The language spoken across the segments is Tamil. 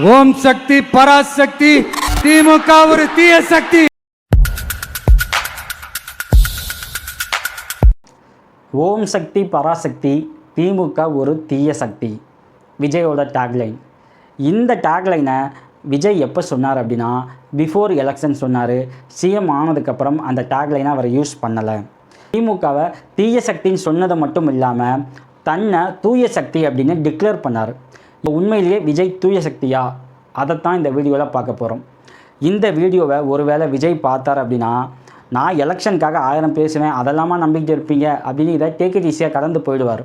ஓம் சக்தி பராசக்தி, திமுக ஒரு தீய சக்தி. ஓம் சக்தி பராசக்தி, திமுக ஒரு தீய சக்தி. விஜயோட டேக்லைன். இந்த டேக்லைனை விஜய் எப்போ சொன்னார் அப்படின்னா, பிஃபோர் எலெக்ஷன் சொன்னார். சிஎம் ஆனதுக்கப்புறம் அந்த டேக்லைனை அவர் யூஸ் பண்ணலை. திமுகவை தீய சக்தின்னு சொன்னதை மட்டும் இல்லாமல் தன்னை தூய சக்தி அப்படின்னு டிக்ளேர் பண்ணார். இப்போ உண்மையிலேயே விஜய் தூய சக்தியா? அதைத்தான் இந்த வீடியோவில் பார்க்க போகிறோம். இந்த வீடியோவை ஒருவேளை விஜய் பார்த்தார் அப்படின்னா, நான் எலெக்ஷனுக்காக 1000 பேசுவேன், அதெல்லாமா நம்பிக்கிட்டு இருப்பீங்க அப்படின்னு இதை டேக் இட் ஈஸியாக கடந்து போயிடுவார்.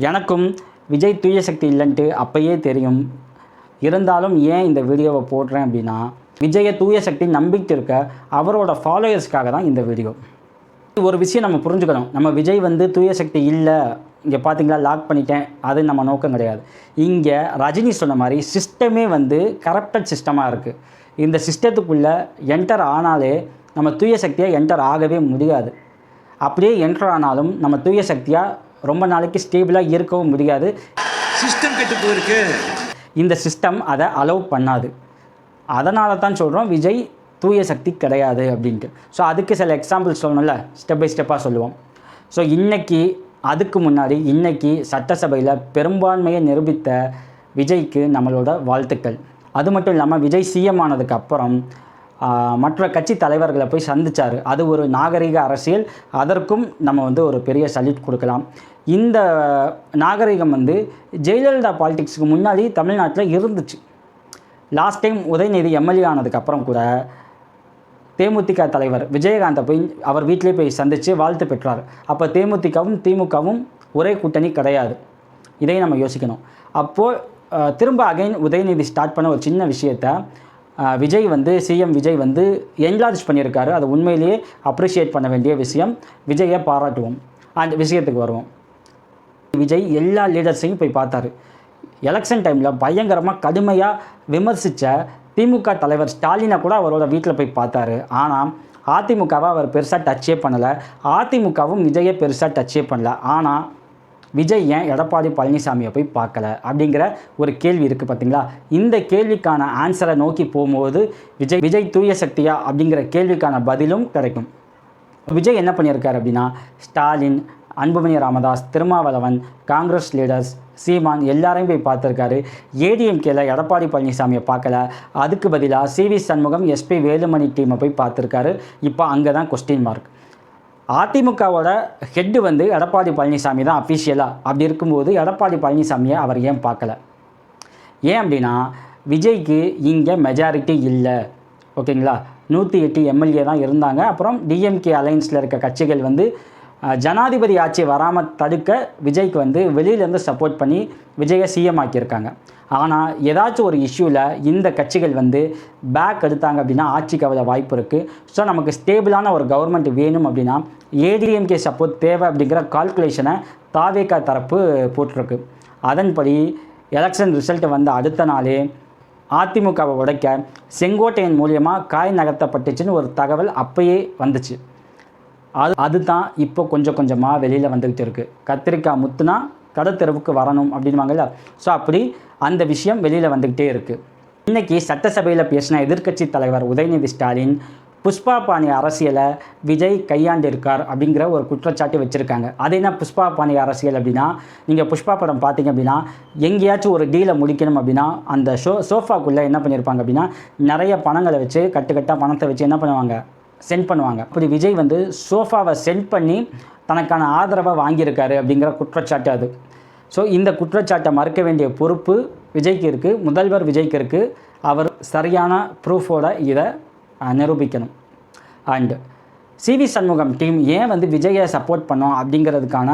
எனக்கும் விஜய் தூய சக்தி இல்லைன்ட்டு அப்பயே தெரியும். இருந்தாலும் ஏன் இந்த வீடியோவை போடுறேன் அப்படின்னா, விஜயை தூய சக்தி நம்பிக்கிட்டு இருக்க அவரோட ஃபாலோயர்ஸ்க்காக தான் இந்த வீடியோ. ஒரு விஷயம் நம்ம புரிஞ்சுக்கணும். நம்ம விஜய் தூய சக்தி இல்லை, இங்கே பார்த்தீங்களா லாக் பண்ணிட்டேன், அது நம்ம நோக்கம் கிடையாது. இங்கே ரஜினி சொன்ன மாதிரி சிஸ்டமே கரப்டட் சிஸ்டமாக இருக்குது. இந்த சிஸ்டத்துக்குள்ளே என்டர் ஆனாலே நம்ம தூய சக்தியாக என்டர் ஆகவே முடியாது. அப்படியே என்டர் ஆனாலும் நம்ம தூய சக்தியாக ரொம்ப நாளைக்கு ஸ்டேபிளாக இருக்கவும் முடியாது. சிஸ்டம் கெட்டு போயிருக்கு. இந்த சிஸ்டம் அதை அலோவ் பண்ணாது. அதனால தான் சொல்கிறோம் விஜய் தூய சக்தி கிடையாது அப்படின்ட்டு. ஸோ அதுக்கு சில எக்ஸாம்பிள்ஸ் சொல்லணும்ல, ஸ்டெப் பை ஸ்டெப்பாக சொல்லுவோம். ஸோ அதுக்கு முன்னாடி இன்றைக்கி சட்டசபையில் பெரும்பான்மையை நிரூபித்த விஜய்க்கு நம்மளோட வாழ்த்துக்கள். அது மட்டும் இல்லாமல் விஜய் சிஎம் ஆனதுக்கு அப்புறம் மற்ற கட்சி தலைவர்களை போய் சந்தித்தார். அது ஒரு நாகரிக அரசியல். அதற்கும் நம்ம ஒரு பெரிய சல்யூட் கொடுக்கலாம். இந்த நாகரிகம் ஜெயலலிதா பாலிடிக்ஸுக்கு முன்னாடி தமிழ்நாட்டில் இருந்துச்சு. லாஸ்ட் டைம் உதயநிதி எம்எல்ஏ ஆனதுக்கப்புறம் கூட தேமுதிக தலைவர் விஜயகாந்தை போய் அவர் வீட்டிலே போய் சந்தித்து வாழ்த்து பெற்றார். அப்போ தேமுதிகவும் திமுகவும் ஒரே கூட்டணி கிடையாது. இதையும் நம்ம யோசிக்கணும். அப்போது திரும்ப அகைன் உதயநிதி ஸ்டார்ட் பண்ண ஒரு சின்ன விஷயத்தை விஜய் சிஎம் விஜய் என்லார்ஜ் பண்ணியிருக்காரு. அது உண்மையிலேயே அப்ரிஷியேட் பண்ண வேண்டிய விஷயம். விஜயை பாராட்டுவோம். அந்த விஷயத்துக்கு வருவோம். விஜய் எல்லா லீடர்ஸையும் போய் பார்த்தாரு. எலெக்ஷன் டைமில் பயங்கரமாக கடுமையாக விமர்சித்த திமுக தலைவர் ஸ்டாலினை கூட அவரோட வீட்டில் போய் பார்த்தாரு. ஆனால் அதிமுகவை அவர் பெருசாக டச்சே பண்ணலை. அதிமுகவும் விஜயை பெருசாக டச்சே பண்ணலை. ஆனால் விஜய் ஏன் எடப்பாடி பழனிசாமியை போய் பார்க்கல அப்படிங்கிற ஒரு கேள்வி இருக்குது பார்த்தீங்களா? இந்த கேள்விக்கான ஆன்சரை நோக்கி போகும்போது விஜய் தூய சக்தியா அப்படிங்கிற கேள்விக்கான பதிலும் கிடைக்கும். விஜய் என்ன பண்ணியிருக்காரு அப்படின்னா, ஸ்டாலின், அன்புமணி ராமதாஸ், திருமாவளவன், காங்கிரஸ் லீடர்ஸ், சீமான் எல்லாரையும் போய் பார்த்துருக்காரு. ஏடிஎம்கேல எடப்பாடி பழனிசாமியை பார்க்கல. அதுக்கு பதிலாக சிவி சண்முகம், எஸ்பி வேலுமணி டீமை போய் பார்த்துருக்காரு. இப்போ அங்கே தான் கொஸ்டின் மார்க். அதிமுகவோட ஹெட்டு எடப்பாடி பழனிசாமி தான் அஃபிஷியலாக. அப்படி இருக்கும்போது எடப்பாடி பழனிசாமியை அவர் ஏன் பார்க்கல? ஏன் அப்படின்னா, விஜய்க்கு இங்கே மெஜாரிட்டி இல்லை. ஓகேங்களா? 108 எம்எல்ஏ தான் இருந்தாங்க. அப்புறம் டிஎம்கே அலைன்ஸில் இருக்க கட்சிகள் ஜனாதிபதி ஆட்சி வராமல் தடுக்க விஜய்க்கு வெளியிலேருந்து சப்போர்ட் பண்ணி விஜயை சிஎம் ஆக்கியிருக்காங்க. ஆனால் ஏதாச்சும் ஒரு இஷ்யூவில் இந்த கட்சிகள் பேக் எடுத்தாங்க அப்படின்னா ஆட்சிக்கு அவ்வளோ வாய்ப்பு இருக்குது. ஸோ நமக்கு ஸ்டேபிளான ஒரு கவர்மெண்ட் வேணும் அப்படின்னா ஏடிஎம்கே சப்போர்ட் தேவை அப்படிங்கிற கால்குலேஷனை தாவேகா தரப்பு போட்டிருக்கு. அதன்படி எலெக்ஷன் ரிசல்ட் அடுத்த நாளே அதிமுகவை உடைக்க செங்கோட்டையன் மூலியமாக காய் நகர்த்தப்பட்டுச்சுன்னு ஒரு தகவல் அப்பயே வந்துச்சு. அதுதான் இப்போ கொஞ்சம் கொஞ்சமாக வெளியில் வந்துக்கிட்டு இருக்குது. கத்திரிக்காய் முத்துனா கடத்தெருவுக்கு வரணும் அப்படின்வாங்கல்ல. ஸோ அப்படி அந்த விஷயம் வெளியில் வந்துக்கிட்டே இருக்குது. இன்றைக்கி சட்டசபையில் பேசின எதிர்க்கட்சி தலைவர் உதயநிதி ஸ்டாலின் புஷ்பா பாணி அரசியலை விஜய் கையாண்டிருக்கார் அப்படிங்கிற ஒரு குற்றச்சாட்டு வச்சுருக்காங்க. அது என்ன புஷ்பா பாணி அரசியல் அப்படின்னா, நீங்கள் புஷ்பா படம் பார்த்தீங்க அப்படின்னா எங்கேயாச்சும் ஒரு டீலை முடிக்கணும் அப்படின்னா அந்த சோஃபாக்குள்ளே என்ன பண்ணியிருப்பாங்க அப்படின்னா, நிறைய பணங்களை வச்சு கட்டுக்கட்டாக பணத்தை வச்சு என்ன பண்ணுவாங்க, சென்ட் பண்ணுவாங்க. அப்படி விஜய் சோஃபாவை சென்ட் பண்ணி தனக்கான ஆதரவை வாங்கியிருக்காரு அப்படிங்கிற குற்றச்சாட்டு அது. ஸோ இந்த குற்றச்சாட்டை மறுக்க வேண்டிய பொறுப்பு விஜய்க்கு இருக்குது, முதல்வர் விஜய்க்கு இருக்குது. அவர் சரியான ப்ரூஃபோட இதை நிரூபிக்கணும். அண்டு சிவி சண்முகம் டீம் ஏன் விஜயை சப்போர்ட் பண்ணோம் அப்படிங்கிறதுக்கான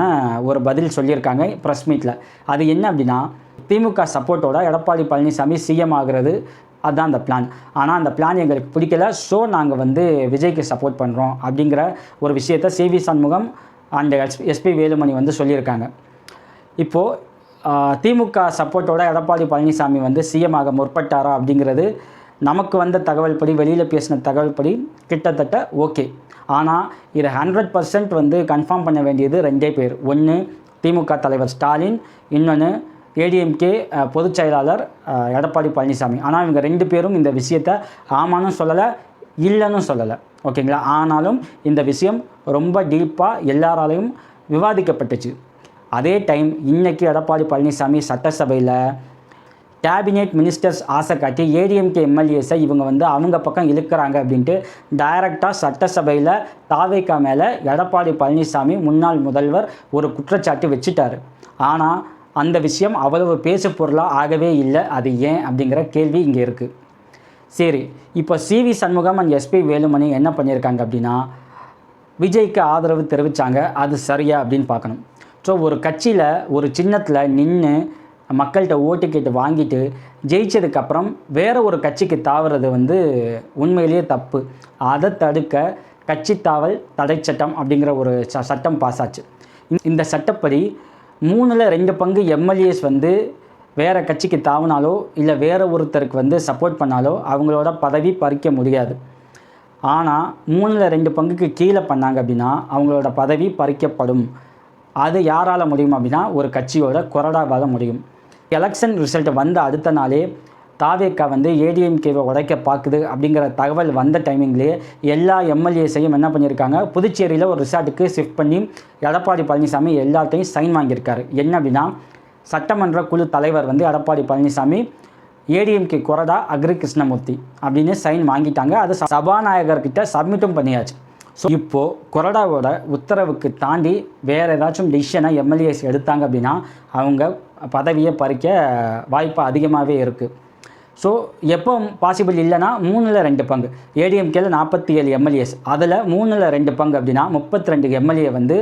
ஒரு பதில் சொல்லியிருக்காங்க ப்ரெஸ் மீட்டில். அது என்ன அப்படின்னா, திமுக சப்போர்ட்டோட எடப்பாடி பழனிசாமி சிஎம் ஆகிறது, அதுதான் அந்த பிளான். ஆனால் அந்த பிளான் எங்களுக்கு பிடிக்கல. ஸோ நாங்கள் விஜய்க்கு சப்போர்ட் பண்ணுறோம் அப்படிங்கிற ஒரு விஷயத்தை CV Shanmugam and SP Velumani சொல்லியிருக்காங்க. இப்போது திமுக சப்போர்ட்டோட எடப்பாடி பழனிசாமி சிஎம் ஆக முற்பட்டாரா அப்படிங்கிறது நமக்கு வந்த தகவல் படி, வெளியில் பேசின தகவல் படி கிட்டத்தட்ட ஓகே. ஆனால் இதை 100% கன்ஃபார்ம் பண்ண வேண்டியது 2 பேர். ஒன்று திமுக தலைவர் ஸ்டாலின், இன்னொன்று ஏடிஎம்கே பொதுச் செயலாளர் எடப்பாடி பழனிசாமி. ஆனால் இவங்க 2 பேரும் இந்த விஷயத்தை ஆமான்னு சொல்லலை, இல்லைன்னு சொல்லலை. ஓகேங்களா? ஆனாலும் இந்த விஷயம் ரொம்ப டீப்பாக எல்லாராலையும் விவாதிக்கப்பட்டுச்சு. அதே டைம் இன்றைக்கி எடப்பாடி பழனிசாமி சட்டசபையில் கேபினெட் மினிஸ்டர்ஸ் ஆசை காட்டி ஏடிஎம்கே எம்எல்ஏஸை இவங்க அவங்க பக்கம் இழுக்கிறாங்க அப்படின்ட்டு டைரெக்டாக சட்டசபையில் தாவேகா மேலே எடப்பாடி பழனிசாமி முன்னாள் முதல்வர் ஒரு குற்றச்சாட்டு வச்சுட்டார். ஆனால் அந்த விஷயம் அவ்வளவு பேசு பொருளாக ஆகவே இல்லை. அது ஏன் அப்படிங்கிற கேள்வி இங்கே இருக்குது. சரி, இப்போ CV Shanmugam and SP Velumani என்ன பண்ணியிருக்காங்க அப்படின்னா, விஜய்க்கு ஆதரவு தெரிவித்தாங்க. அது சரியா அப்படின்னு பார்க்கணும். ஸோ ஒரு கட்சியில் ஒரு சின்னத்தில் நின்று மக்கள்கிட்ட ஓட்டு கேட்டு வாங்கிட்டு ஜெயிச்சதுக்கப்புறம் வேறு ஒரு கட்சிக்கு தாவுறது உண்மையிலேயே தப்பு. அதை தடுக்க கட்சி தாவல் தடை சட்டம் அப்படிங்கிற ஒரு சட்டம் பாஸ் ஆச்சு. இந்த சட்டப்படி 3/2 பங்கு எம்எல்ஏஸ் வேறு கட்சிக்கு தாவினாலோ இல்லை வேறு ஒருத்தருக்கு சப்போர்ட் பண்ணாலோ அவங்களோட பதவி பறிக்க முடியாது. ஆனால் 3/2 பங்குக்கு கீழே பண்ணாங்க அப்படின்னா அவங்களோட பதவி பறிக்கப்படும். அது யாரால் முடியும் அப்படின்னா ஒரு கட்சியோட கொறடாவால் முடியும். எலெக்ஷன் ரிசல்ட் வந்த அடுத்த நாளே தாவேகா ஏடிஎம்கேவை உடைக்க பார்க்குது அப்படிங்கிற தகவல் வந்த டைமிங்லேயே எல்லா எம்எல்ஏஸையும் என்ன பண்ணியிருக்காங்க, புதுச்சேரியில் ஒரு ரிசார்ட்டுக்கு ஷிஃப்ட் பண்ணி எடப்பாடி பழனிசாமி எல்லாத்தையும் சைன் வாங்கியிருக்காரு. என்ன அப்படின்னா சட்டமன்ற குழு தலைவர் எடப்பாடி பழனிசாமி ஏடிஎம்கே கொறடா அக்ரி கிருஷ்ணமூர்த்தி அப்படின்னு சைன் வாங்கிட்டாங்க. அது சபாநாயகர்கிட்ட சப்மிட்டும் பண்ணியாச்சு. ஸோ இப்போது கொறடாவோட உத்தரவுக்கு தாண்டி வேறு ஏதாச்சும் டிசிஷனை எம்எல்ஏஸ் எடுத்தாங்க அப்படின்னா அவங்க பதவியை பறிக்க வாய்ப்பு அதிகமாகவே இருக்குது. ஸோ எப்போ பாசிபிள் இல்லைன்னா 3/2 பங்கு ஏடிஎம்கேல 47 எம்எல்ஏஸ், அதில் 3/2 பங்கு அப்படின்னா 32 எம்எல்ஏ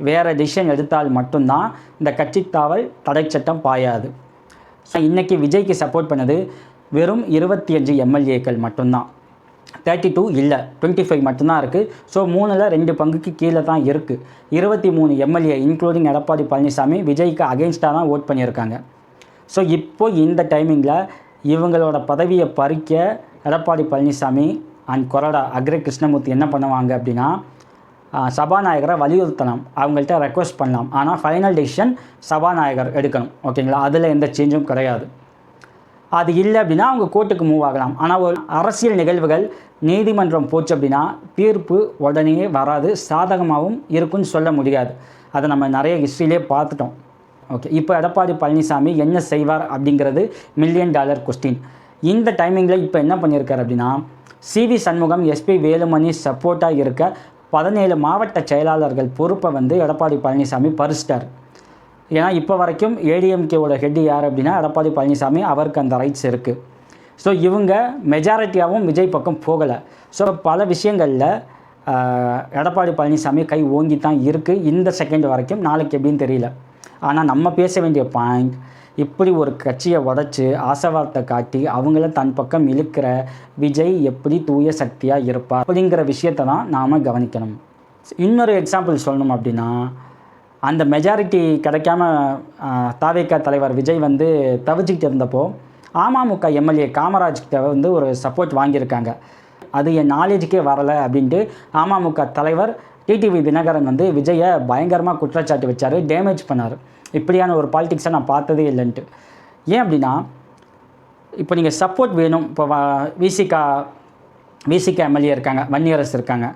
வேறு டிசிஷன் எடுத்தால் மட்டும்தான் இந்த கட்சி தாவல் தடை சட்டம் பாயாது. ஸோ இன்றைக்கி விஜய்க்கு சப்போர்ட் பண்ணது வெறும் 25 எம்எல்ஏக்கள் மட்டும்தான். 32 இல்லை, 25 மட்டும்தான் இருக்குது. ஸோ 3/2 பங்குக்கு கீழே தான் இருக்குது. 23 எம்எல்ஏ இன்க்ளூடிங் எடப்பாடி பழனிசாமி விஜய்க்கு அகெயின்ஸ்டாக தான் ஓட் பண்ணியிருக்காங்க. ஸோ இப்போ இந்த டைமிங்கில் இவங்களோட பதவியை பறிக்க எடப்பாடி பழனிசாமி அண்ட் கொறடா அக்ரி கிருஷ்ணமூர்த்தி என்ன பண்ணுவாங்க அப்படின்னா சபாநாயகரை வலியுறுத்தலாம், அவங்கள்ட்ட ரெக்வஸ்ட் பண்ணலாம். ஆனால் ஃபைனல் டெசிஷன் சபாநாயகர் எடுக்கணும். ஓகேங்களா? அதில் எந்த சேஞ்சும் கிடையாது. அது இல்லை அப்படின்னா அவங்க கோர்ட்டுக்கு மூவ் ஆகலாம். ஆனால் ஒரு அரசியல் நிகழ்வுகள் நீதிமன்றம் போச்சு அப்படின்னா தீர்ப்பு உடனே வராது, சாதகமாகவும் இருக்குன்னு சொல்ல முடியாது. அதை நம்ம நிறைய ஹிஸ்ட்ரியிலே பார்த்துட்டோம். ஓகே, இப்போ எடப்பாடி பழனிசாமி என்ன செய்வார் அப்படிங்கிறது $1 மில்லியன் கொஸ்டின். இந்த டைமிங்கில் இப்போ என்ன பண்ணியிருக்காரு அப்படின்னா சிவி சண்முகம் எஸ்பி வேலுமணி சப்போர்ட்டாக இருக்க 17 மாவட்ட செயலாளர்கள் பொறுப்பை எடப்பாடி பழனிசாமி பறிச்சிட்டார். ஏன்னா இப்போ வரைக்கும் ஏடிஎம்கேவோட ஹெட் யார் அப்படின்னா எடப்பாடி பழனிசாமி, அவருக்கு அந்த ரைட்ஸ் இருக்குது. ஸோ இவங்க மெஜாரிட்டியாகவும் விஜய் பக்கம் போகலை. ஸோ பல விஷயங்களில் எடப்பாடி பழனிசாமி கை ஓங்கி தான் இருக்குது இந்த செகண்ட் வரைக்கும். நாளைக்கு எப்படின்னு தெரியல. ஆனால் நம்ம பேச வேண்டிய பாயிண்ட், இப்படி ஒரு கட்சியை உடச்சி ஆசைவார்த்தை காட்டி அவங்கள தன் பக்கம் இழுக்கிற விஜய் எப்படி தூய சக்தியாக இருப்பார் அப்படிங்கிற விஷயத்தை தான் நாம் கவனிக்கணும். இன்னொரு எக்ஸாம்பிள் சொல்லணும் அப்படின்னா அந்த மெஜாரிட்டி கிடைக்காம தாவேகா தலைவர் விஜய் தவிச்சிக்கிட்டு இருந்தப்போ அமமுக எம்எல்ஏ காமராஜ்கிட்ட ஒரு சப்போர்ட் வாங்கியிருக்காங்க. அது என் நாலேஜுக்கே வரலை அப்படின்ட்டு அமமுக தலைவர் டிடிவி தினகரன் விஜயை பயங்கரமாக குற்றச்சாட்டு வச்சார், டேமேஜ் பண்ணார். இப்படியான ஒரு பாலிடிக்ஸை நான் பார்த்ததே இல்லைன்ட்டு. ஏன் அப்படின்னா இப்போ நீங்கள் சப்போர்ட் வேணும். இப்போ விசிகா எம்எல்ஏ இருக்காங்க, வன்னியரசு இருக்காங்க,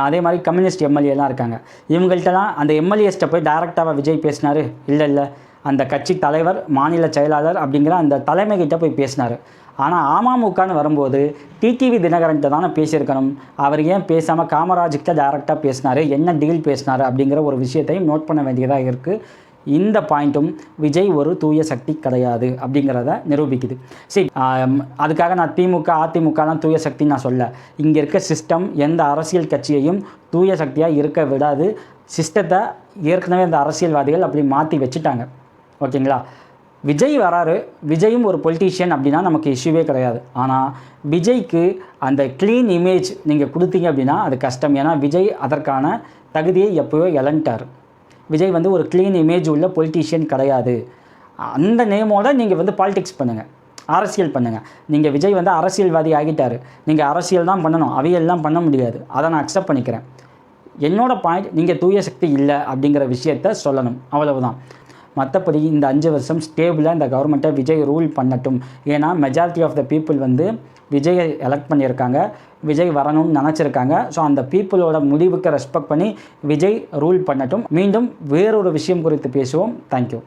அதே மாதிரி கம்யூனிஸ்ட் எம்எல்ஏலாம் இருக்காங்க. இவங்கள்ட்டலாம் அந்த எம்எல்ஏஸ்ட்டை போய் டைரெக்டாக விஜய் பேசினார்? இல்லை, அந்த கட்சி தலைவர் மாநில செயலாளர் அப்படிங்கிற அந்த தலைமைகிட்ட போய் பேசினார். ஆனால் அமமுகன்னு வரும்போது டிடிவி தினகரன்கிட்ட தானே பேசியிருக்கணும். அவர் ஏன் பேசாமல் காமராஜ்கிட்ட டைரெக்டாக பேசினார், என்ன டீல் பேசினார் அப்படிங்கிற ஒரு விஷயத்தையும் நோட் பண்ண வேண்டியதாக இருக்குது. இந்த பாயிண்ட்டும் விஜய் ஒரு தூய சக்தி கிடையாது அப்படிங்கிறத நிரூபிக்குது. சரி, அதுக்காக நான் திமுக அதிமுகலாம் தூய சக்தின்னு நான் சொல்ல. இங்கே இருக்க சிஸ்டம் எந்த அரசியல் கட்சியையும் தூய சக்தியாக இருக்க விடாது. சிஸ்டத்தை ஏற்கனவே இந்த அரசியல்வாதிகள் அப்படி மாற்றி வச்சுட்டாங்க. ஓகேங்களா? விஜய் வராரு, விஜயும் ஒரு பொலிட்டீஷியன் அப்படின்னா நமக்கு இஷ்யூவே கிடையாது. ஆனால் விஜய்க்கு அந்த க்ளீன் இமேஜ் நீங்கள் கொடுத்தீங்க அப்படின்னா அது கஷ்டம். ஏன்னா விஜய் அதற்கான தகுதியை எப்போயோ இழந்துட்டார். விஜய் ஒரு க்ளீன் இமேஜ் உள்ள பொலிட்டீஷியன் கிடையாது. அந்த நேமோடு நீங்கள் பாலிடிக்ஸ் பண்ணுங்கள், அரசியல் பண்ணுங்கள். நீங்கள் விஜய் அரசியல்வாதி ஆகிட்டார், நீங்கள் அரசியல் தான் பண்ணணும், அவியல்லாம் பண்ண முடியாது. அதை நான் அக்செப்ட் பண்ணிக்கிறேன். என்னோட பாயிண்ட், நீங்கள் தூய சக்தி இல்லை அப்படிங்கிற விஷயத்த சொல்லணும், அவ்வளவுதான். மற்றபடி இந்த 5 வருஷம் ஸ்டேபிளாக இந்த கவர்மெண்ட்டை விஜய் ரூல் பண்ணட்டும். ஏன்னா மெஜாரிட்டி ஆஃப் த பீப்புள் வந்து விஜயை எலெக்ட் பண்ணியிருக்காங்க, விஜய் வரணும்னு நினச்சிருக்காங்க. ஸோ அந்த பீப்புளோட முடிவுக்கு ரெஸ்பெக்ட் பண்ணி விஜய் ரூல் பண்ணட்டும். மீண்டும் வேறொரு விஷயம் குறித்து பேசுவோம். தேங்க்யூ.